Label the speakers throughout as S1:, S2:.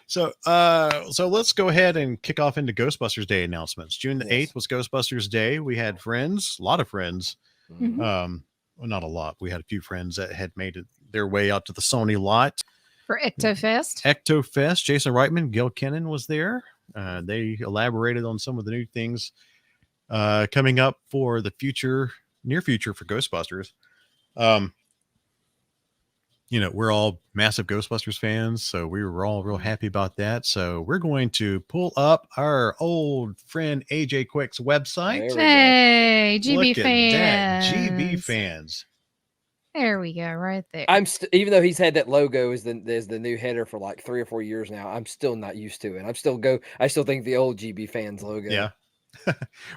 S1: So let's go ahead and kick off into Ghostbusters Day announcements. June the 8th was Ghostbusters Day. We had friends, a lot of friends. Well, not a lot. We had a few friends that had made it their way out to the Sony lot
S2: for Ectofest.
S1: Ectofest. Jason Reitman, Gil Kennan was there. They elaborated on some of the new things coming up for the near future for Ghostbusters. We're all massive Ghostbusters fans, so we were all real happy about that. So we're going to pull up our old friend AJ Quick's website.
S2: Hey, GB
S1: Look
S2: fans.
S1: at that, GB fans.
S2: There we go, right there.
S3: Even though he's had that logo as the new header for like 3 or 4 years now, I'm still not used to it. I still think the old GB fans logo.
S1: Yeah.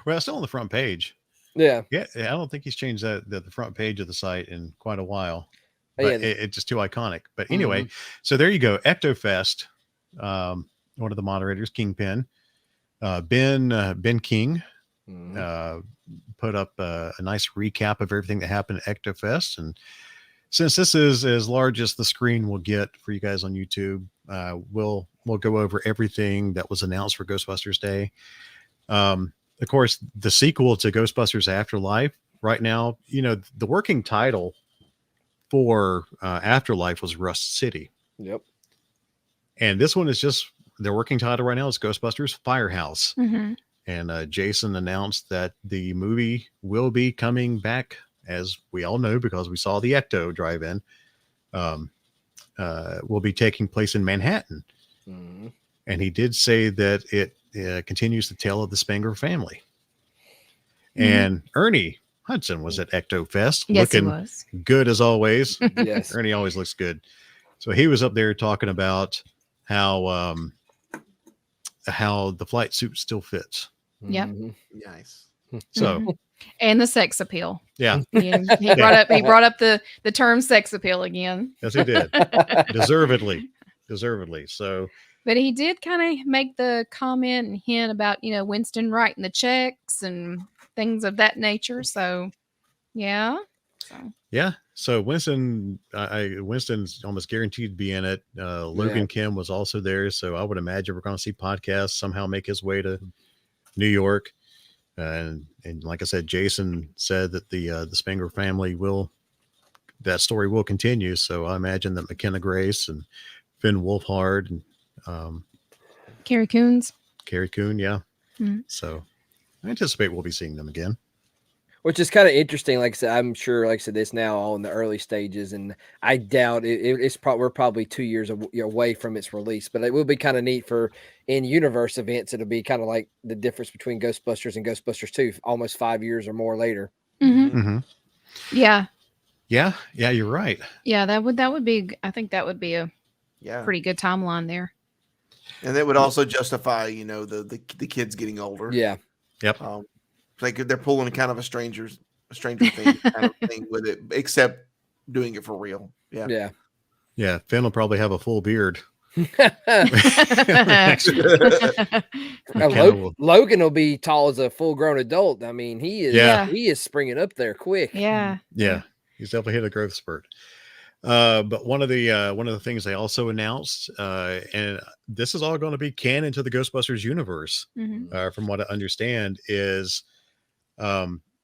S1: Well, it's still on the front page.
S3: Yeah.
S1: Yeah. I don't think he's changed the front page of the site in quite a while. But
S3: yeah.
S1: it's just too iconic. But anyway, so there you go. Ectofest. One of the moderators, Kingpin, Ben King, put up a nice recap of everything that happened at Ectofest. And since this is as large as the screen will get for you guys on YouTube, we'll go over everything that was announced for Ghostbusters Day. Of course, the sequel to Ghostbusters Afterlife right now, the working title for Afterlife was Rust City.
S3: Yep.
S1: And this one is just their working title right now is Ghostbusters Firehouse. And Jason announced that the movie will be coming back, as we all know, because we saw the Ecto drive-in, will be taking place in Manhattan. And he did say that it continues the tale of the Spengler family. And Ernie Hudson was at Ectofest, looking good as always.
S3: Yes.
S1: Ernie always looks good. So he was up there talking about how the flight suit still fits.
S2: Yep.
S4: Nice.
S1: So
S2: and the sex appeal.
S1: Yeah.
S2: He brought up the term sex appeal again.
S1: Yes, he did. Deservedly. So
S2: but he did kind of make the comment and hint about, Winston writing the checks and things of that nature. So yeah.
S1: So Winston's almost guaranteed to be in it. Logan Kim was also there, so I would imagine we're going to see podcasts somehow make his way to New York. And like I said, Jason said that the Spengler family that story will continue. So I imagine that McKenna Grace and Finn Wolfhard and
S2: Carrie Coon,
S1: yeah. So I anticipate we'll be seeing them again.
S3: Which is kind of interesting. Like I said, I'm sure, like I said, it's now all in the early stages, and I doubt we're probably 2 years away from its release. But it will be kind of neat for in-universe events. It'll be kind of like the difference between Ghostbusters and Ghostbusters 2, almost 5 years or more later.
S2: Yeah,
S1: you're right.
S2: Yeah, that would be. I think that would be a pretty good timeline there.
S4: And that would also justify, the kids getting older.
S3: Yeah.
S1: Yep.
S4: Like they're pulling kind of a stranger thing kind of thing with it, except doing it for real. Yeah.
S1: Finn will probably have a full beard.
S3: Logan will be tall as a full-grown adult. I mean, he is springing up there quick.
S2: Yeah.
S1: He's definitely hit a growth spurt. But one of the things they also announced, and this is all going to be canon to the Ghostbusters universe, from what I understand, is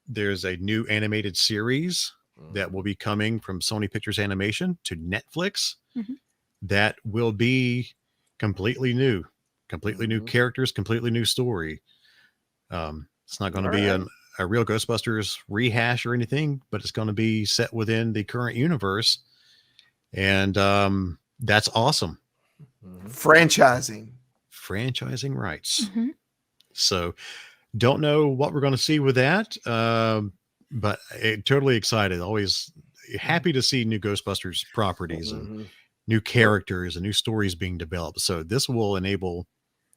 S1: there's a new animated series that will be coming from Sony Pictures Animation to Netflix that will be completely new characters, completely new story. It's not going to be a real Ghostbusters rehash or anything, but it's going to be set within the current universe. And that's awesome.
S4: Franchising
S1: rights. So don't know what we're going to see with that, but totally excited. Always happy to see new Ghostbusters properties and new characters and new stories being developed. So this will enable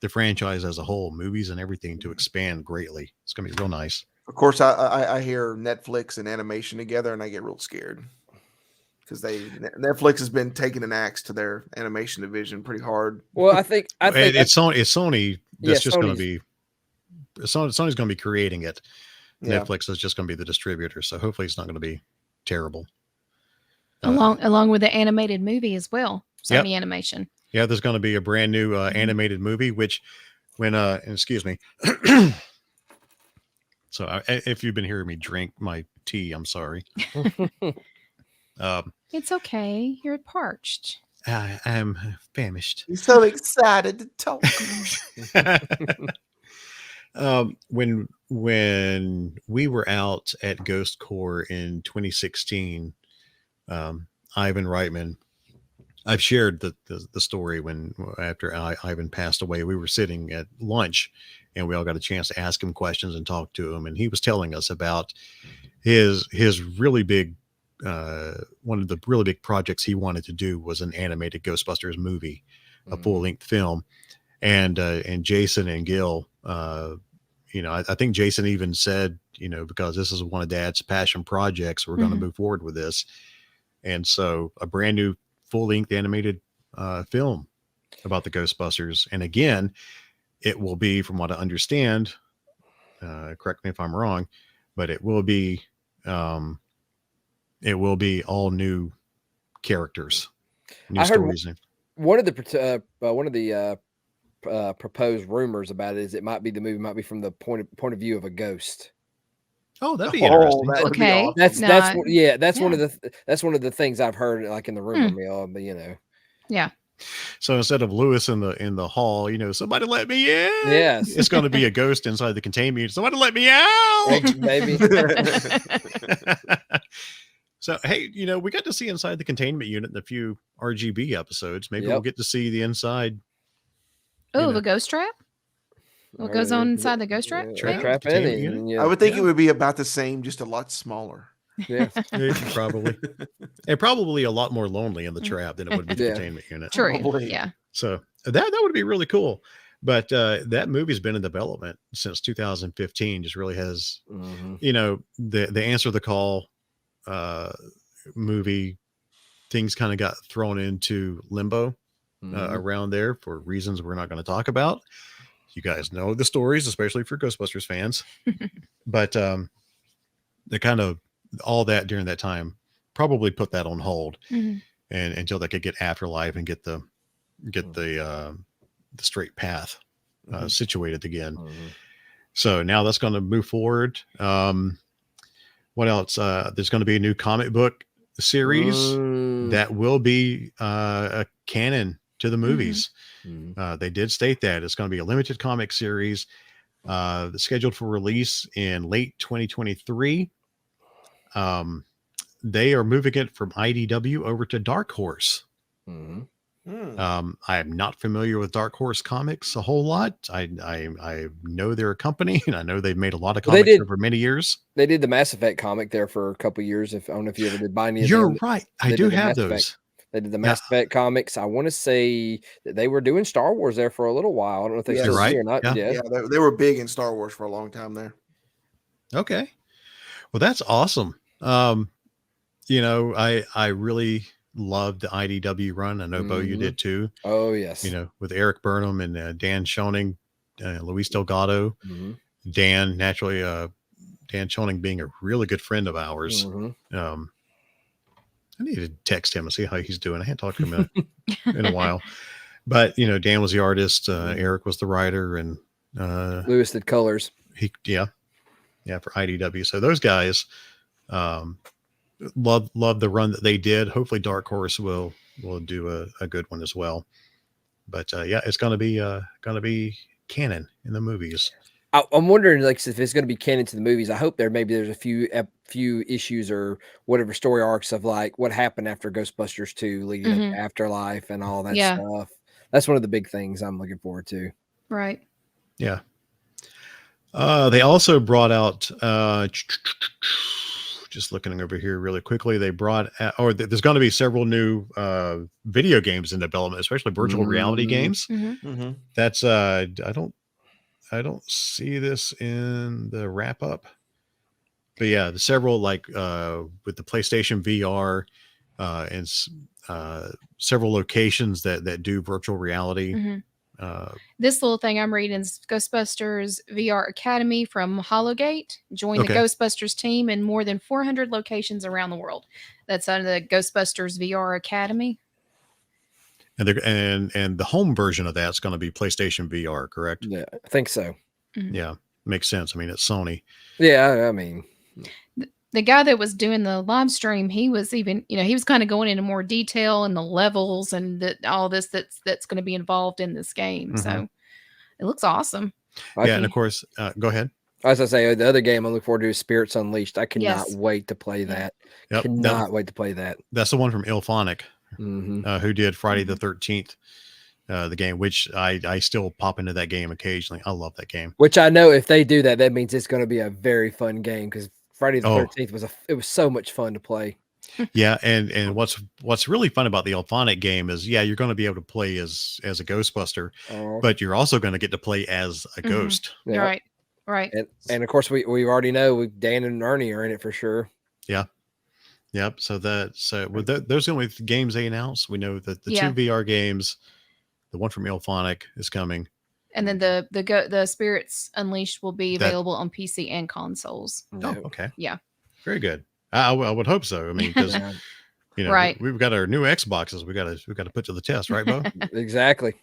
S1: the franchise as a whole, movies and everything, to expand greatly. It's going to be real nice.
S4: Of course, I hear Netflix and animation together, and I get real scared. Because Netflix has been taking an axe to their animation division pretty hard.
S3: Well, I think
S1: it's Sony. That's just going to be Sony's going to be creating it. Netflix is just going to be the distributor. So hopefully it's not going to be terrible.
S2: along with the animated movie as well.
S1: Yep.
S2: Sony Animation.
S1: Yeah, there's going to be a brand new animated movie, which when excuse me. So if you've been hearing me drink my tea, I'm sorry.
S2: It's okay. You're parched.
S1: I am famished.
S4: He's so excited to talk.
S1: When we were out at Ghost Corps in 2016, Ivan Reitman, I've shared the story when after Ivan passed away, we were sitting at lunch and we all got a chance to ask him questions and talk to him. And he was telling us about his really big, one of the really big projects he wanted to do was an animated Ghostbusters movie, a full length film. And Jason and Gil, I think Jason even said, because this is one of Dad's passion projects, we're going to move forward with this. And so a brand new full length animated film about the Ghostbusters. And again, it will be, from what I understand, correct me if I'm wrong, but it will be all new characters, new stories.
S3: One of the proposed rumors about it is it might be the movie might be from the point of view of a ghost.
S1: Oh, that'd be interesting.
S4: That would be
S2: Okay.
S4: awesome.
S3: That's one of the things I've heard like in the rumor mill, but
S2: Yeah.
S1: So instead of Lewis in the hall, somebody let me in.
S3: Yes.
S1: It's going to be a ghost inside the containment unit. Somebody let me out.
S3: Maybe.
S1: So, hey, we got to see inside the containment unit in a few RGB episodes. Maybe we'll get to see the inside.
S2: Oh, the ghost trap? What goes on inside the ghost trap?
S3: Trap in.
S4: I would think it would be about the same, just a lot smaller.
S3: Yeah.
S1: Probably. And probably a lot more lonely in the trap than it would be the containment unit.
S2: True.
S4: Probably.
S2: Yeah.
S1: So that would be really cool. But that movie's been in development since 2015. Just really has, the Answer the Call movie, things kind of got thrown into limbo around there for reasons we're not going to talk about. You guys know the stories, especially for Ghostbusters fans. But the kind of all that during that time probably put that on hold, and until they could get Afterlife and get the straight path situated again. So now that's going to move forward. What else? There's going to be a new comic book series that will be a canon to the movies. They did state that it's going to be a limited comic series scheduled for release in late 2023. They are moving it from IDW over to Dark Horse. I am not familiar with Dark Horse Comics a whole lot. I know they're a company, and I know they've made a lot of comics over many years.
S3: They did the Mass Effect comic there for a couple of years. I don't know if you ever did buy any of
S1: You're
S3: them.
S1: right. I do have those.
S3: They did the Mass Effect comics. I want to say that they were doing Star Wars there for a little while. I don't know if they still
S1: right
S3: or not.
S4: Yeah, they were big in Star Wars for a long time there.
S1: Okay. Well, that's awesome. I really loved the IDW run. I know, Bo, you did too.
S3: Oh, yes.
S1: With Eric Burnham and Dan Schoening, Luis Delgado, Dan Schoening being a really good friend of ours. I need to text him and see how he's doing. I hadn't talked to him in a while. But, Dan was the artist. Eric was the writer. And
S3: Lewis did colors.
S1: For IDW. So those guys love the run that they did. Hopefully Dark Horse will do a good one as well. But it's going to be canon in the movies.
S3: I'm wondering, like, if it's going to be canon to the movies. I hope there's a few issues or whatever story arcs of like what happened after Ghostbusters 2, leading up to Afterlife and all that stuff. That's one of the big things I'm looking forward to.
S2: Right.
S1: Yeah. They also brought out, just looking over here really quickly, they brought there's going to be several new video games in development, especially virtual reality games. That's I don't see this in the wrap up, but yeah, the several with the PlayStation VR and several locations that do virtual reality
S2: This little thing I'm reading is Ghostbusters VR Academy from Hologate. Join the
S1: Okay.
S2: Ghostbusters team in more than 400 locations around the world. That's under the Ghostbusters VR Academy.
S1: And the home version of that's going to be PlayStation VR, correct?
S3: Yeah, I think so.
S2: Mhm.
S1: Yeah, makes sense. I mean, it's Sony.
S3: Yeah, I mean,
S2: The guy that was doing the live stream, he was even, he was kind of going into more detail and the levels and all this that's going to be involved in this game.
S1: Mhm.
S2: So it looks awesome.
S1: Yeah, and of course, go ahead.
S3: As I say, the other game I look forward to is Spirits Unleashed. I cannot
S2: Yes.
S3: wait to play that.
S1: Yep,
S3: Cannot wait to play that.
S1: That's the one from Ilphonic,
S3: Mhm.
S1: who did Friday the 13th, the game, which I still pop into that game occasionally. I love that game.
S3: Which I know if they do that, that means it's going to be a very fun game because Friday the
S1: Oh.
S3: 13th was so much fun to play.
S1: Yeah, and what's really fun about the Ilphonic game is, yeah, you're going to be able to play as a Ghostbuster, but you're also going to get to play as a ghost.
S3: Yeah.
S2: Right.
S3: And of course we already know Dan and Ernie are in it for sure.
S1: Yeah. Yep. So those are the only games they announced. We know that the
S2: Yeah.
S1: 2 VR games, the one from Ilphonic is coming.
S2: And then the Spirits Unleashed will be available on PC and consoles.
S1: Oh, okay.
S2: Yeah.
S1: Very good. I would hope so. I mean, because
S2: Right.
S1: we've got our new Xboxes. We got to put to the test, right, Bo?
S3: Exactly.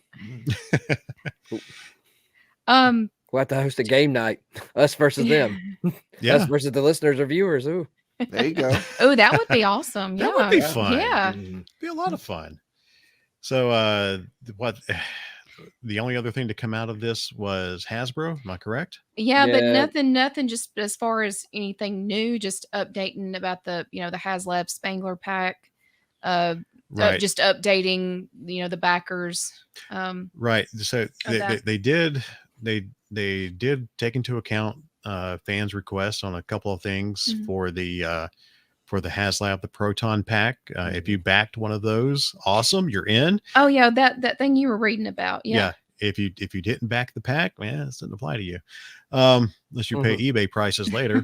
S3: We'll have to host a game night. Us versus them.
S1: Yeah.
S3: Us versus the listeners or viewers. Ooh.
S4: There you go.
S2: Oh, that would be awesome.
S1: That
S2: Yeah.
S1: would be fun.
S2: Yeah.
S1: Be a lot of fun. So, the only other thing to come out of this was Hasbro. Am I correct?
S2: Yeah, but
S3: Yeah.
S2: nothing just as far as anything new, just updating about the HasLab Spangler pack.
S1: Right.
S2: Just updating, the backers.
S1: Right. So
S2: that.
S1: they did take into account fans' requests on a couple of things for the HasLab, the Proton pack. If you backed one of those, awesome, you're in.
S2: Oh yeah, that thing you were reading about. Yeah.
S1: If you didn't back the pack, man, it doesn't apply to you, unless you pay eBay prices later.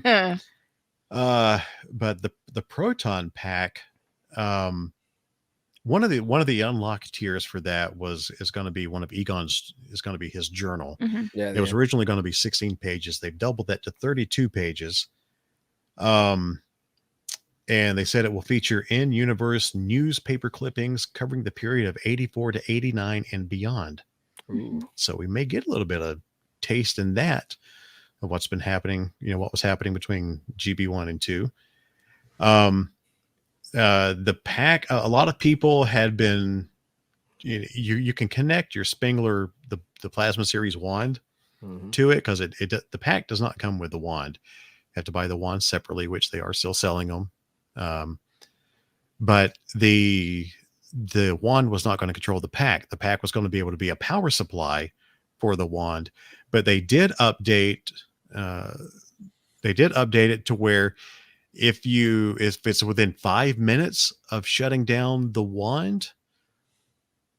S1: But the Proton pack, one of the unlocked tiers for that is going to be one of Egon's, is going to be his journal.
S3: Yeah.
S1: It was originally going to be 16 pages. They've doubled that to 32 pages. And they said it will feature in-universe newspaper clippings covering the period of 84 to 89 and beyond. So we may get a little bit of taste in that of what's been happening, what was happening between GB1 and 2. The pack, a lot of people had been, you can connect your Spengler, the Plasma Series wand to it, because the pack does not come with the wand. You have to buy the wand separately, which they are still selling them. But the wand was not going to control the pack. The pack was going to be able to be a power supply for the wand, but they did update it to where if it's within 5 minutes of shutting down the wand,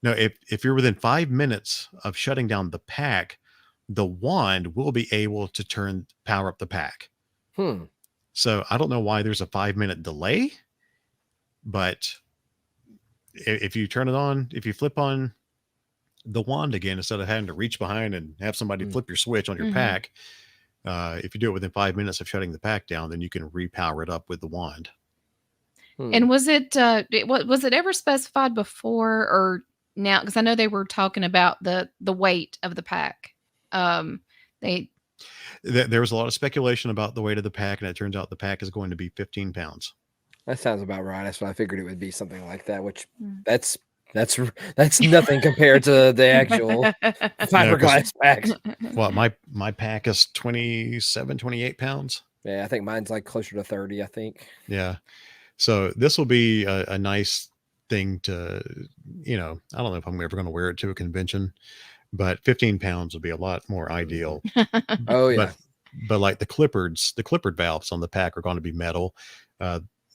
S1: if you're within 5 minutes of shutting down the pack, the wand will be able to power up the pack. So I don't know why there's a 5-minute delay, but if you turn it on, if you flip on the wand again, instead of having to reach behind and have somebody flip your switch on your pack, if you do it within 5 minutes of shutting the pack down, then you can repower it up with the wand.
S2: And was it ever specified before or now? Because I know they were talking about the weight of the pack.
S1: There was a lot of speculation about the weight of the pack, and it turns out the pack is going to be 15 pounds.
S3: That sounds about right. That's what I figured it would be, something like that, which that's nothing compared to the actual fiberglass packs.
S1: Well, my pack is 27, 28 pounds.
S3: Yeah, I think mine's like closer to 30, I think.
S1: Yeah. So this will be a nice thing to, I don't know if I'm ever going to wear it to a convention, but 15 pounds would be a lot more ideal.
S3: Oh yeah.
S1: But like the clippered valves on the pack are going to be metal.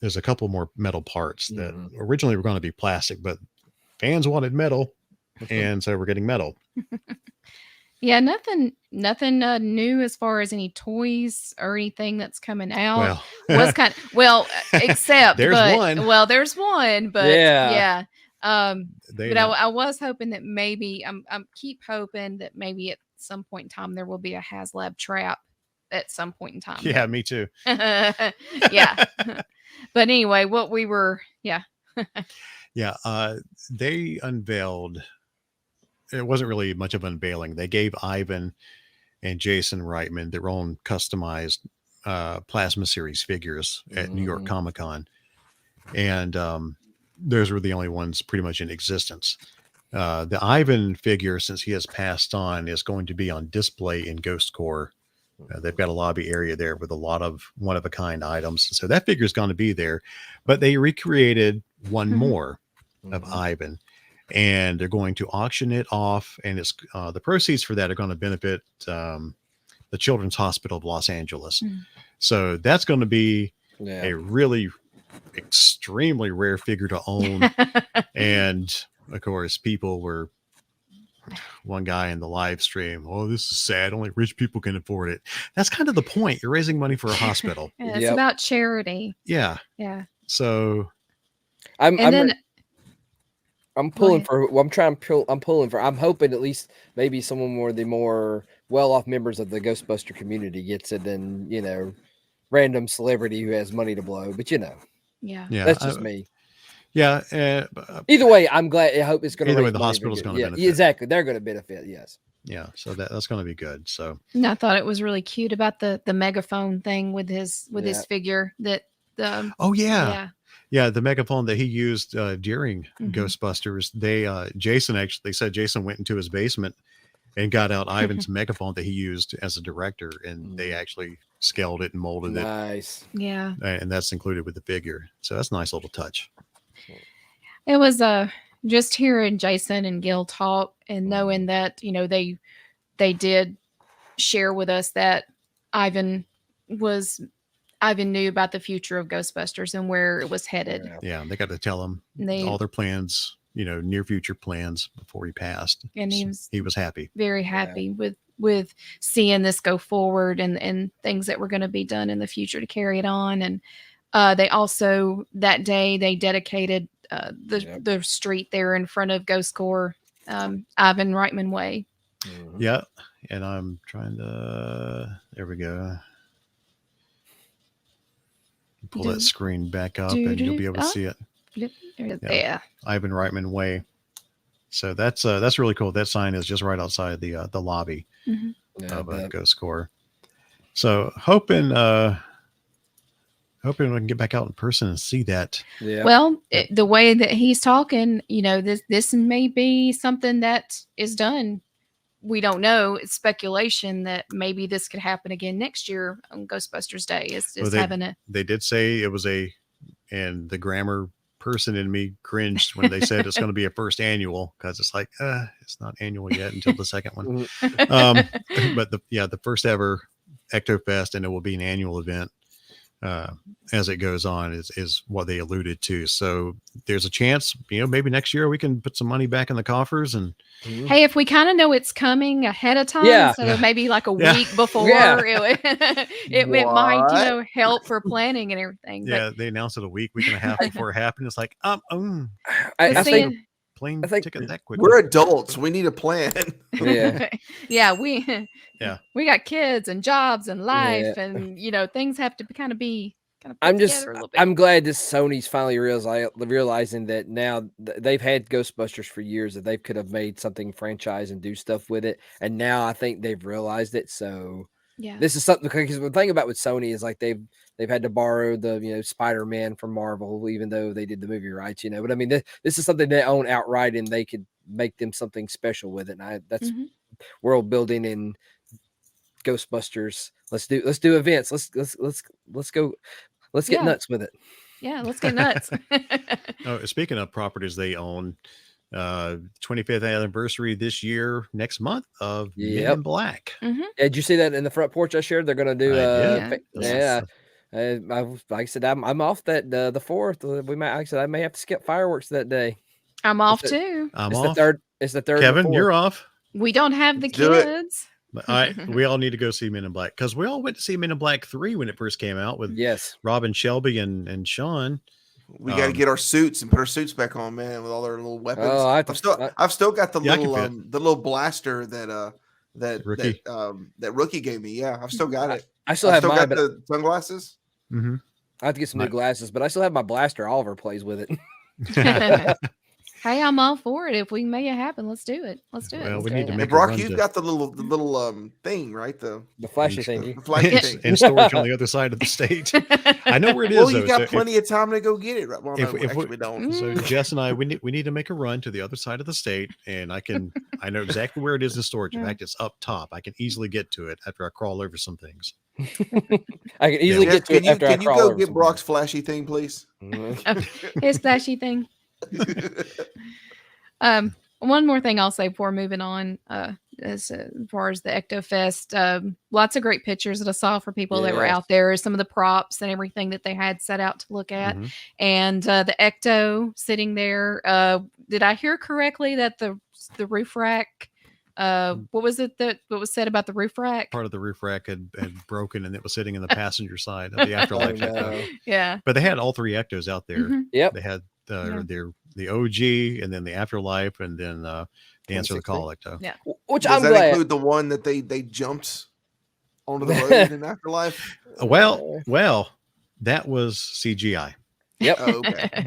S1: There's a couple more metal parts that originally were going to be plastic, but fans wanted metal, and so we're getting metal.
S2: Yeah, nothing new as far as any toys or anything that's coming out.
S1: Well,
S2: Except
S1: there's one.
S2: Well, there's one, but
S3: yeah.
S1: They
S2: But I was hoping that maybe I'm keep hoping that maybe at some point in time there will be a HasLab trap at some point in time.
S1: yeah, me too.
S2: Yeah. But anyway, what we were, yeah.
S1: Yeah, they unveiled. It wasn't really much of unveiling. They gave Ivan and Jason Reitman their own customized plasma series figures at New York Comic Con, and those were the only ones pretty much in existence. The Ivan figure, since he has passed on, is going to be on display in Ghost Corps. They've got a lobby area there with a lot of one-of-a-kind items. So that figure is going to be there. But they recreated one more of Ivan, and they're going to auction it off. And it's the proceeds for that are going to benefit the Children's Hospital of Los Angeles. So that's going to be a really extremely rare figure to own. And, of course, people were... One guy in the live stream, oh, this is sad. Only rich people can afford it. That's kind of the point. You're raising money for a hospital.
S2: Yeah, it's about charity.
S1: Yeah.
S2: Yeah.
S1: So
S3: I'm pulling
S2: ahead.
S3: for. Well, I'm pulling for. I'm hoping at least maybe someone more the more well-off members of the Ghostbuster community gets it than random celebrity who has money to blow. But
S2: Yeah.
S3: that's just me.
S1: Yeah.
S3: Either way, I'm glad. I hope it's going to.
S1: Either way, the hospital's going to benefit.
S3: Exactly, they're going to benefit. Yes.
S1: Yeah. So that's going to be good. So.
S2: And I thought it was really cute about the megaphone thing with his figure that.
S1: Oh yeah. Yeah, the megaphone that he used during Ghostbusters. They said Jason went into his basement and got out Ivan's megaphone that he used as a director, and they actually scaled it and molded it.
S3: Nice.
S2: Yeah.
S1: And that's included with the figure. So that's a nice little touch.
S2: It was just hearing Jason and Gil talk and knowing that they did share with us that Ivan knew about the future of Ghostbusters and where it was headed.
S1: Yeah, they got to tell him all their plans, near future plans before he passed.
S2: And
S1: he was happy,
S2: very happy with seeing this go forward and things that were going to be done in the future to carry it on. And they also that day they dedicated the street there in front of Ghost Corps, Ivan Reitman Way.
S1: Yeah, and I'm trying to. There we go. Pull that screen back up, and you'll be able to see it.
S2: Yeah,
S1: Ivan Reitman Way. So that's really cool. That sign is just right outside the lobby of Ghost Corps. So hoping we can get back out in person and see that.
S3: Yeah.
S2: Well, the way that he's talking, this may be something that is done. We don't know. It's speculation that maybe this could happen again next year on Ghostbusters Day.
S1: They did say it was and the grammar person in me cringed when they said it's going to be a first annual, because it's like, it's not annual yet until the second one. But the first ever Ectofest, and it will be an annual event as it goes on is what they alluded to. So there's a chance, maybe next year we can put some money back in the coffers. And
S2: hey, if we kind of know it's coming ahead of time, so maybe like a week before, it might help for planning and everything.
S1: Yeah, they announced it a week and a half before it happened. It's like,
S3: I think
S1: plane ticket that quick.
S4: We're adults. We need a plan.
S2: We got kids and jobs and life, and things have to kind of be
S3: I'm glad this Sony's finally realizing that now they've had Ghostbusters for years, that they could have made something franchise and do stuff with it, and now I think they've realized it. So this is something, because the thing about with Sony is like they've had to borrow the Spider-Man from Marvel, even though they did the movie rights, but I mean this is something they own outright, and they could make them something special with it. And that's world building in Ghostbusters. Let's do events. Let's go. Let's get nuts with it.
S2: Yeah, let's get nuts.
S1: Speaking of properties they own, 25th anniversary this year, next month of Men in Black.
S3: Did you see that in the front porch I shared? They're going to do. Like I said, I'm off that the 4th. I may have to skip fireworks that day.
S2: I'm off too.
S1: I'm off.
S3: It's the 3rd.
S1: Kevin, you're off.
S2: We don't have the kids.
S1: We all need to go see Men in Black, because we all went to see Men in Black 3 when it first came out with
S3: Rob
S1: and Shelby and Sean.
S4: We got to get our suits and put our suits back on, man, with all their little weapons.
S3: Oh,
S4: I've still got the
S1: Yeah,
S4: little blaster that
S1: Rookie.
S4: that Rookie gave me. Yeah, I've still got it.
S3: I still
S4: I've
S3: have
S4: still
S3: mine,
S4: got
S3: but
S4: the sunglasses.
S1: Mhm.
S3: I have to get some new
S1: My-
S3: glasses. But I still have my blaster. Oliver plays with it.
S2: Hey, I'm all for it. If we can make it happen, let's do it. Let's do it.
S1: Well,
S2: Let's
S1: we
S2: do
S1: need
S2: it.
S1: to
S4: And
S1: make a
S4: Brock,
S1: run
S4: you've
S1: to
S4: got the little thing, right? The
S3: flashy
S1: Sure.
S3: thingy.
S4: flashy
S2: Yeah.
S4: thing.
S1: in storage on the other side of the state. I know where it is.
S4: Well, you
S1: though,
S4: got
S1: so
S4: plenty of time to go get it. Right? Well,
S1: if-
S4: no,
S1: if
S4: actually,
S1: we-
S4: we don't.
S1: So Jess and I, we need to make a run to the other side of the state, and I know exactly where it is in storage. In
S2: Yeah.
S1: fact, it's up top. I can easily get to it after I crawl over some things.
S3: I can easily
S4: Jess,
S3: get to it after I
S4: can you
S3: crawl
S4: go
S3: over
S4: get
S3: some
S4: Brock's flashy thing, please?
S3: things.
S2: His flashy thing. One more thing I'll say before moving on, as far as the Ecto Fest, lots of great pictures that I saw for people that were
S3: Yes.
S2: out there, some of the props and everything that they had set out to look at.
S1: Mhm.
S2: And the Ecto sitting there, did I hear correctly that the roof rack, what was said about the roof rack?
S1: Part of the roof rack had broken, and it was sitting in the passenger side of the Afterlife
S3: Oh,
S1: Ecto.
S3: no.
S2: Yeah.
S1: But they had all three Ectos out there.
S2: Mhm.
S3: Yep.
S1: They had
S2: Yeah.
S1: the OG, and then the Afterlife, and then the Answer the Call Ecto.
S2: Yeah.
S3: Which
S4: Does
S3: I'm
S4: that
S3: glad.
S4: include the one that they jumped onto the road in Afterlife?
S1: Well, that was CGI.
S3: Yep.
S4: Oh, okay.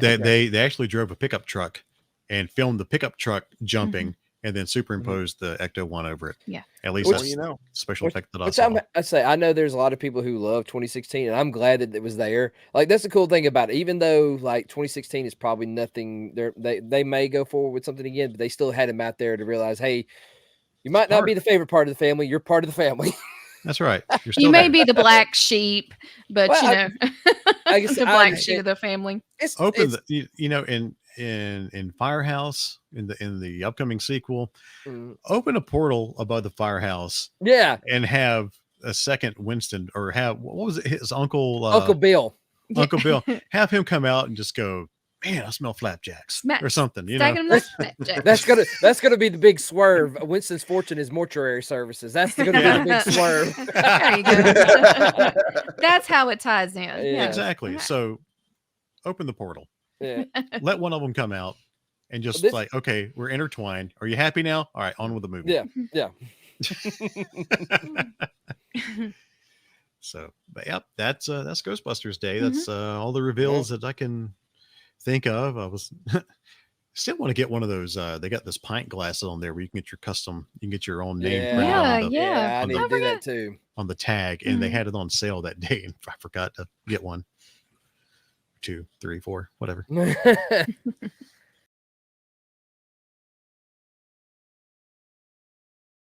S1: They actually drove a pickup truck and filmed the pickup truck jumping, and then superimposed the Ecto one over it.
S2: Yeah.
S1: At least
S3: Which-
S1: that's
S4: you know.
S1: special effect that I
S3: Which
S1: saw.
S3: I say, I know there's a lot of people who love 2016, and I'm glad that it was there. Like, that's the cool thing about it. Even though like 2016 is probably nothing, they may go forward with something again, but they still had him out there to realize, hey, you might not be the favorite part of the family. You're part of the family.
S1: That's right. You're still
S2: You may
S1: there.
S2: be the black sheep, but
S3: Well,
S2: you know,
S3: I guess
S2: the black sheep of the family.
S1: Open in Firehouse in the upcoming sequel. Open a portal above the firehouse.
S3: Yeah.
S1: And have a second Winston, or have what was it, his uncle
S3: Uncle Bill.
S1: Uncle Bill, have him come out and just go, man, I smell flapjacks or something. You know,
S3: That's gonna be the big swerve. Winston's fortune is mortuary services. That's gonna be the big swerve.
S2: There you go. That's how it ties in. Yeah.
S1: Exactly. So open the portal.
S3: Yeah.
S1: Let one of them come out and just like, okay, we're intertwined. Are you happy now? All right, on with the movie.
S3: Yeah. Yeah.
S1: So, but yep, that's Ghostbusters Day. That's all the reveals that I can think of. I was still want to get one of those. They got this pint glasses on there where you can get your own name printed on the,
S3: I need to do that too.
S1: on the tag, and they had it on sale that day, and I forgot to get one. 2, 3, 4, whatever.